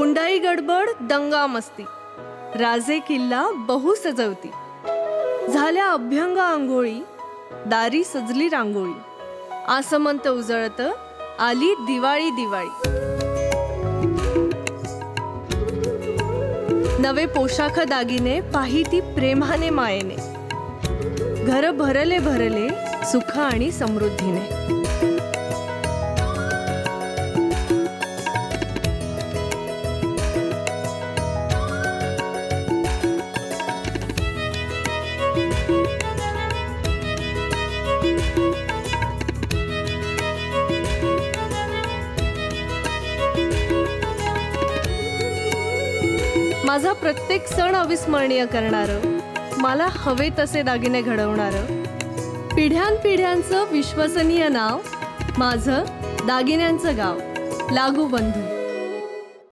Hyundai गडबड दंगा मस्ती, राजे किल्ला बहु सजवती, झाल्या अभ्यंग आंघोळी, दारी सजली रांगोळी, आसमंत उजळत आली दिवाळी दिवाळी। नवे पोशाख दागिने पाहिती प्रेमाने मायेने, घर भरले भरले सुख आणि समृद्धीने। माझा प्रत्येक सण अविस्मरणीय करणारं, मला हवे तसे दागिने घडवणारं, पिढ्यानपिढ्यांचं विश्वसनीय नाव, माझं दागिन्यांचं गाव, लागू बंधू।